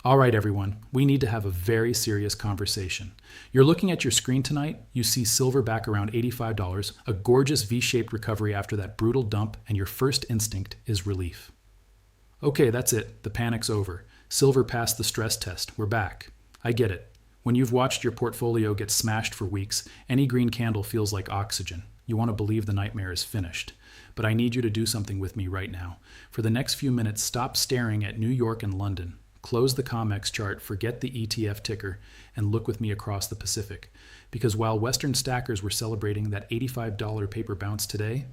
All right, everyone, we need to have a very serious conversation. You're looking at your screen tonight, you see silver back around $85, a gorgeous V-shaped recovery after that brutal dump, and your first instinct is relief. Okay, that's it. The panic's over. Silver passed the stress test. We're back. I get it. When you've watched your portfolio get smashed for weeks, any green candle feels like oxygen. You want to believe the nightmare is finished. But I need you to do something with me right now. For the next few minutes, stop staring at New York and London. Close the COMEX chart, forget the ETF ticker, and look with me across the Pacific. Because while Western stackers were celebrating that $85 paper bounce today,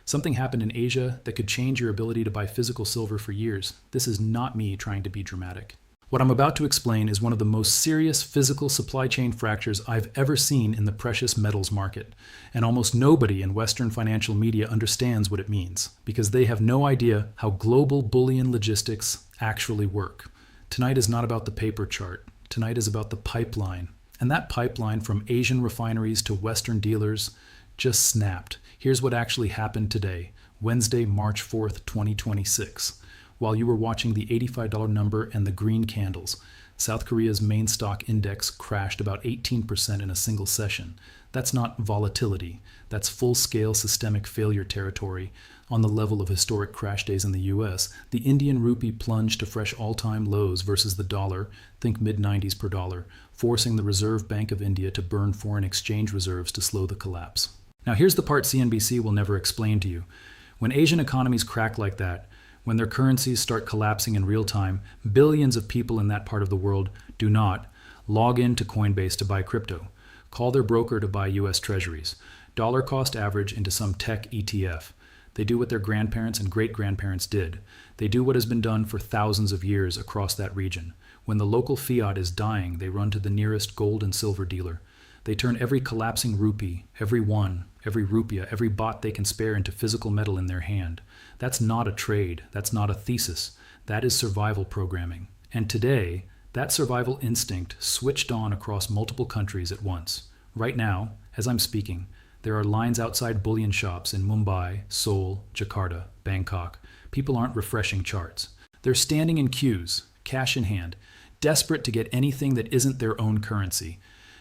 something happened in Asia that could change your ability to buy physical silver for years. This is not me trying to be dramatic. What I'm about to explain is one of the most serious physical supply chain fractures I've ever seen in the precious metals market. And almost nobody in Western financial media understands what it means, because they have no idea how global bullion logistics actually work. Tonight is not about the paper chart. Tonight is about the pipeline. And that pipeline from Asian refineries to Western dealers just snapped. Here's what actually happened today, Wednesday, March 4th, 2026. While you were watching the $85 number and the green candles, South Korea's main stock index crashed about 18% in a single session. That's not volatility. That's full-scale systemic failure territory on the level of historic crash days in the US. The Indian Rupee plunged to fresh all-time lows versus the dollar, think mid-90s per dollar, forcing the Reserve Bank of India to burn foreign exchange reserves to slow the collapse. Now here's the part CNBC will never explain to you. When Asian economies crack like that, when their currencies start collapsing in real time, billions of people in that part of the world do not log in to Coinbase to buy crypto, call their broker to buy US treasuries, dollar cost average into some tech ETF. They do what their grandparents and great-grandparents did. They do what has been done for thousands of years across that region. When the local fiat is dying, they run to the nearest gold and silver dealer. They turn every collapsing rupee, every won, every rupiah, every baht they can spare into physical metal in their hand. That's not a trade. That's not a thesis. That is survival programming. And today, that survival instinct switched on across multiple countries at once. Right now, as I'm speaking, there are lines outside bullion shops in Mumbai, Seoul, Jakarta, Bangkok. People aren't refreshing charts. They're standing in queues, cash in hand, desperate to get anything that isn't their own currency.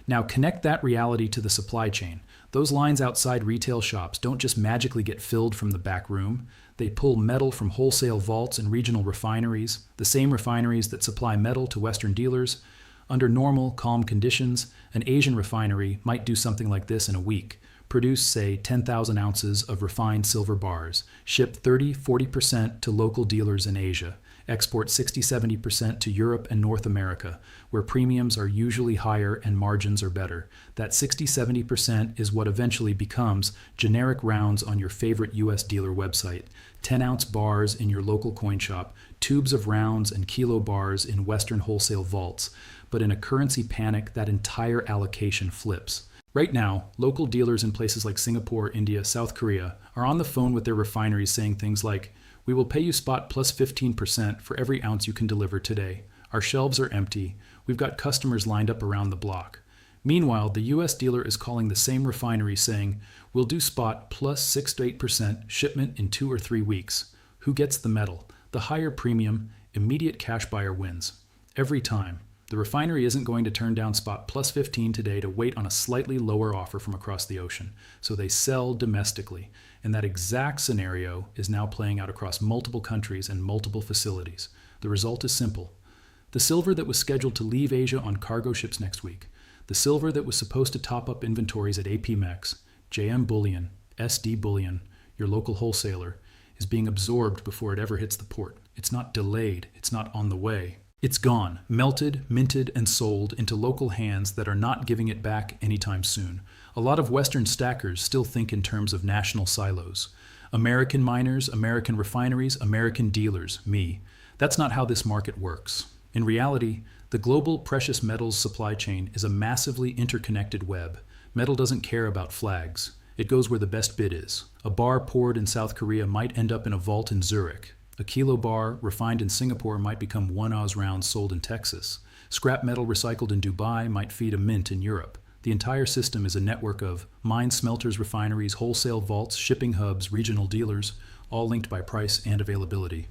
Now connect that reality to the supply chain. Those lines outside retail shops don't just magically get filled from the back room. They pull metal from wholesale vaults and regional refineries, the same refineries that supply metal to Western dealers. Under normal, calm conditions, an Asian refinery might do something like this in a week. Produce, say, 10,000 ounces of refined silver bars, ship 30-40% to local dealers in Asia, export 60-70% to Europe and North America, where premiums are usually higher and margins are better. That 60-70% is what eventually becomes generic rounds on your favorite US dealer website, 10-ounce bars in your local coin shop, tubes of rounds and kilo bars in Western wholesale vaults. But in a currency panic, that entire allocation flips. Right now, local dealers in places like Singapore, India, South Korea are on the phone with their refineries saying things like, "We will pay you spot plus 15% for every ounce you can deliver today. Our shelves are empty. We've got customers lined up around the block." Meanwhile, the US dealer is calling the same refinery saying, "We'll do spot plus 6 to 8% shipment in 2 or 3 weeks." Who gets the metal? The higher premium, immediate cash buyer wins. Every time. The refinery isn't going to turn down spot plus 15 today to wait on a slightly lower offer from across the ocean. So they sell domestically. And that exact scenario is now playing out across multiple countries and multiple facilities. The result is simple. The silver that was scheduled to leave Asia on cargo ships next week, the silver that was supposed to top up inventories at APMEX, JM Bullion, SD Bullion, your local wholesaler, is being absorbed before it ever hits the port. It's not delayed. It's not on the way. It's gone, melted, minted, and sold into local hands that are not giving it back anytime soon. A lot of Western stackers still think in terms of national silos. American miners, American refineries, American dealers, me. That's not how this market works. In reality, the global precious metals supply chain is a massively interconnected web. Metal doesn't care about flags. It goes where the best bid is. A bar poured in South Korea might end up in a vault in Zurich. A kilo bar refined in Singapore might become 1 oz rounds sold in Texas. Scrap metal recycled in Dubai might feed a mint in Europe. The entire system is a network of mines, smelters, refineries, wholesale vaults, shipping hubs, regional dealers, all linked by price and availability.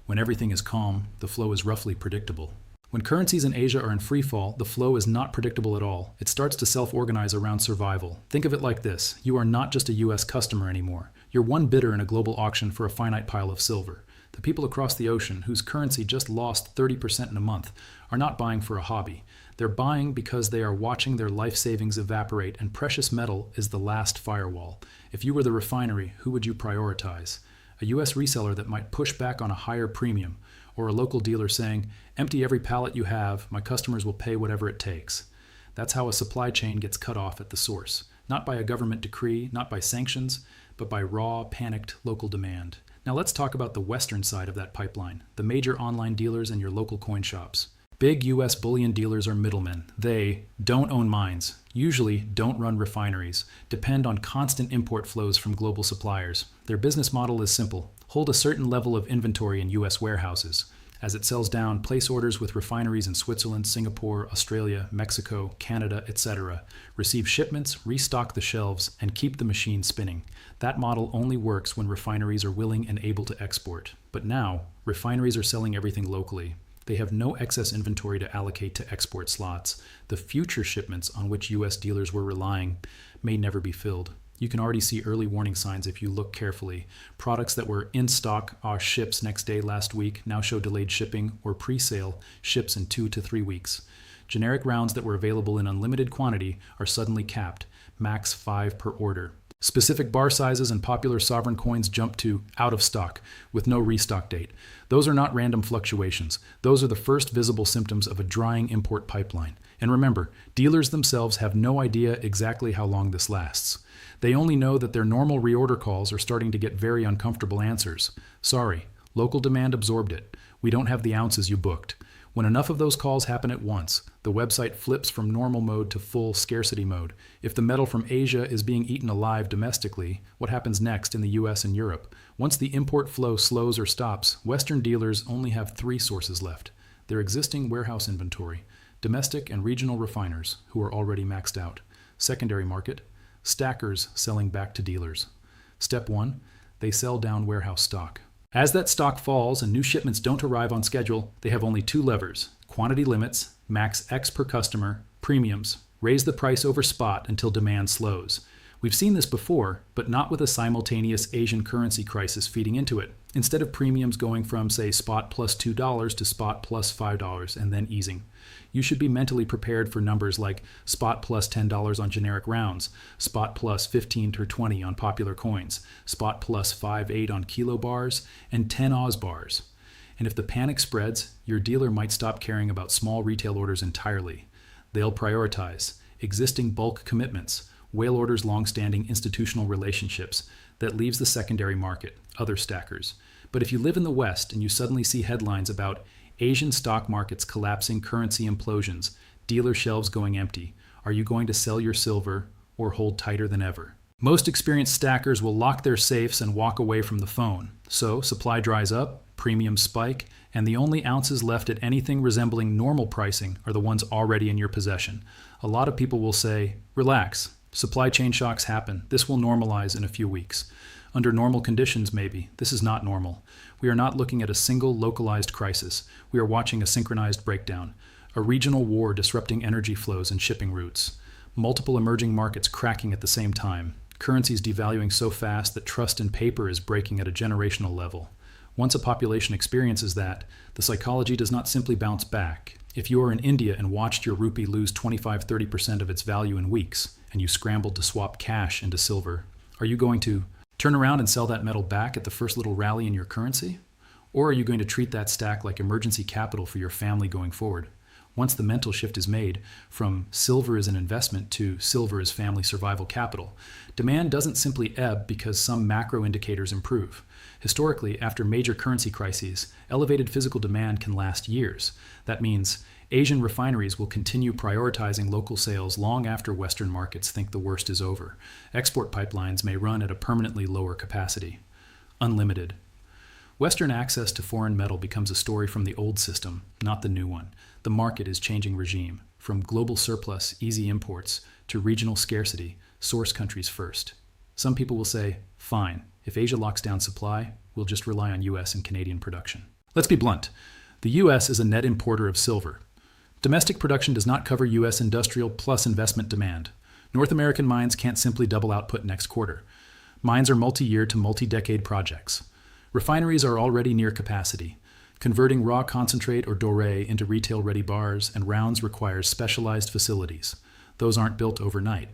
When everything is calm, the flow is roughly predictable. When currencies in Asia are in free fall, the flow is not predictable at all. It starts to self-organize around survival. Think of it like this. You are not just a US customer anymore. You're one bidder in a global auction for a finite pile of silver. The people across the ocean, whose currency just lost 30% in a month, are not buying for a hobby. They're buying because they are watching their life savings evaporate, and precious metal is the last firewall. If you were the refinery, who would you prioritize? A US reseller that might push back on a higher premium, or a local dealer saying, "Empty every pallet you have, my customers will pay whatever it takes." That's how a supply chain gets cut off at the source. Not by a government decree, not by sanctions, but by raw, panicked local demand. Now let's talk about the western side of that pipeline, the major online dealers and your local coin shops. Big US bullion dealers are middlemen. They don't own mines, usually don't run refineries, depend on constant import flows from global suppliers. Their business model is simple. Hold a certain level of inventory in US warehouses. As it sells down, place orders with refineries in Switzerland, Singapore, Australia, Mexico, Canada, etc. Receive shipments, restock the shelves, and keep the machine spinning. That model only works when refineries are willing and able to export. But now, refineries are selling everything locally. They have no excess inventory to allocate to export slots. The future shipments on which US dealers were relying may never be filled. You can already see early warning signs if you look carefully. Products that were in stock ships next day last week now show delayed shipping, or pre-sale ships in 2 to 3 weeks. Generic rounds that were available in unlimited quantity are suddenly capped, max 5 per order. Specific bar sizes and popular sovereign coins jump to out of stock with no restock date. Those are not random fluctuations. Those are the first visible symptoms of a drying import pipeline. And remember, dealers themselves have no idea exactly how long this lasts. They only know that their normal reorder calls are starting to get very uncomfortable answers. Sorry, local demand absorbed it. We don't have the ounces you booked. When enough of those calls happen at once, the website flips from normal mode to full scarcity mode. If the metal from Asia is being eaten alive domestically, what happens next in the US and Europe? Once the import flow slows or stops, Western dealers only have 3 sources left: their existing warehouse inventory, domestic and regional refiners who are already maxed out, secondary market, stackers selling back to dealers. Step 1, they sell down warehouse stock. As that stock falls and new shipments don't arrive on schedule, they have only 2 levers: quantity limits, max X per customer, premiums, raise the price over spot until demand slows. We've seen this before, but not with a simultaneous Asian currency crisis feeding into it. Instead of premiums going from, say, spot plus $2 to spot plus $5 and then easing. You should be mentally prepared for numbers like spot plus $10 on generic rounds, spot plus 15 to 20 on popular coins, spot plus 5-8 on kilo bars, and 10 Oz bars. And if the panic spreads, your dealer might stop caring about small retail orders entirely. They'll prioritize existing bulk commitments, whale orders, long-standing institutional relationships. That leaves the secondary market, other stackers. But if you live in the West and you suddenly see headlines about Asian stock markets collapsing, currency implosions, dealer shelves going empty, are you going to sell your silver or hold tighter than ever? Most experienced stackers will lock their safes and walk away from the phone. So supply dries up, premiums spike, and the only ounces left at anything resembling normal pricing are the ones already in your possession. A lot of people will say, relax. Supply chain shocks happen. This will normalize in a few weeks. Under normal conditions, maybe. This is not normal. We are not looking at a single localized crisis. We are watching a synchronized breakdown, a regional war disrupting energy flows and shipping routes, multiple emerging markets cracking at the same time, currencies devaluing so fast that trust in paper is breaking at a generational level. Once a population experiences that, the psychology does not simply bounce back. If you are in India and watched your rupee lose 25-30% of its value in weeks, and you scrambled to swap cash into silver, are you going to turn around and sell that metal back at the first little rally in your currency? Or are you going to treat that stack like emergency capital for your family going forward? Once the mental shift is made from silver as an investment to silver as family survival capital, demand doesn't simply ebb because some macro indicators improve. Historically, after major currency crises, elevated physical demand can last years. That means Asian refineries will continue prioritizing local sales long after Western markets think the worst is over. Export pipelines may run at a permanently lower capacity. Unlimited. Western access to foreign metal becomes a story from the old system, not the new one. The market is changing regime, from global surplus, easy imports, to regional scarcity, source countries first. Some people will say, fine, if Asia locks down supply, we'll just rely on US and Canadian production. Let's be blunt. The US is a net importer of silver. Domestic production does not cover U.S. industrial plus investment demand. North American mines can't simply double output next quarter. Mines are multi-year to multi-decade projects. Refineries are already near capacity. Converting raw concentrate or doré into retail-ready bars and rounds requires specialized facilities. Those aren't built overnight.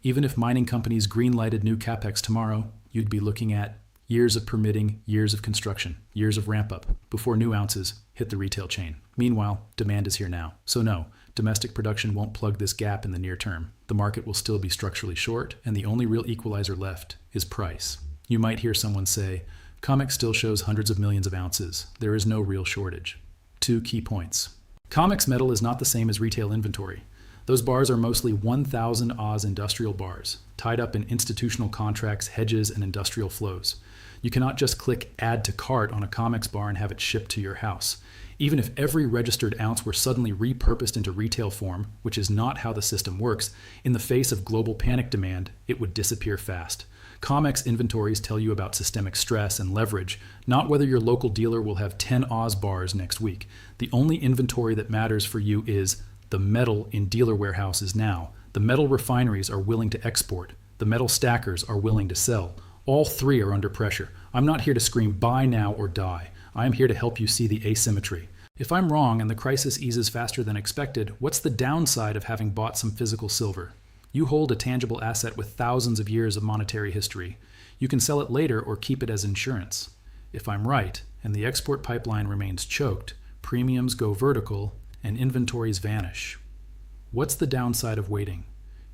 Even if mining companies green-lighted new capex tomorrow, you'd be looking at years of permitting, years of construction, years of ramp-up before new ounces hit the retail chain. Meanwhile, demand is here now. So no, domestic production won't plug this gap in the near term. The market will still be structurally short, and the only real equalizer left is price. You might hear someone say, COMEX still shows hundreds of millions of ounces. There is no real shortage. 2 key points. COMEX metal is not the same as retail inventory. Those bars are mostly 1,000 Oz industrial bars, tied up in institutional contracts, hedges, and industrial flows. You cannot just click Add to Cart on a COMEX bar and have it shipped to your house. Even if every registered ounce were suddenly repurposed into retail form, which is not how the system works, in the face of global panic demand, it would disappear fast. COMEX inventories tell you about systemic stress and leverage, not whether your local dealer will have 10 Oz bars next week. The only inventory that matters for you is the metal in dealer warehouses now. The metal refineries are willing to export. The metal stackers are willing to sell. All 3 are under pressure. I'm not here to scream buy now or die. I am here to help you see the asymmetry. If I'm wrong and the crisis eases faster than expected, what's the downside of having bought some physical silver? You hold a tangible asset with thousands of years of monetary history. You can sell it later or keep it as insurance. If I'm right, and the export pipeline remains choked, premiums go vertical, and inventories vanish. What's the downside of waiting?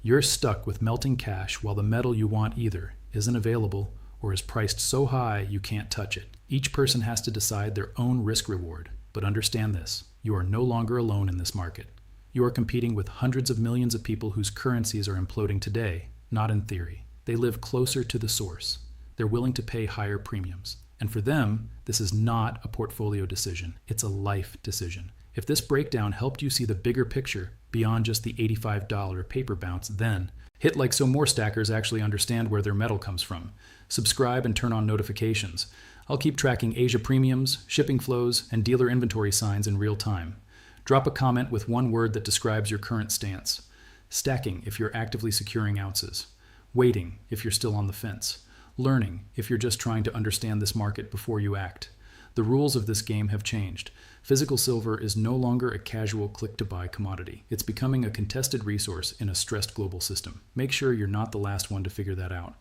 You're stuck with melting cash while the metal you want either isn't available or is priced so high you can't touch it. Each person has to decide their own risk-reward, but understand this, you are no longer alone in this market. You are competing with hundreds of millions of people whose currencies are imploding today, not in theory. They live closer to the source. They're willing to pay higher premiums. And for them, this is not a portfolio decision, it's a life decision. If this breakdown helped you see the bigger picture beyond just the $85 paper bounce, then hit like so more stackers actually understand where their metal comes from. Subscribe and turn on notifications. I'll keep tracking Asia premiums, shipping flows, and dealer inventory signs in real time. Drop a comment with one word that describes your current stance. Stacking if you're actively securing ounces. Waiting if you're still on the fence. Learning if you're just trying to understand this market before you act. The rules of this game have changed. Physical silver is no longer a casual click-to-buy commodity. It's becoming a contested resource in a stressed global system. Make sure you're not the last one to figure that out.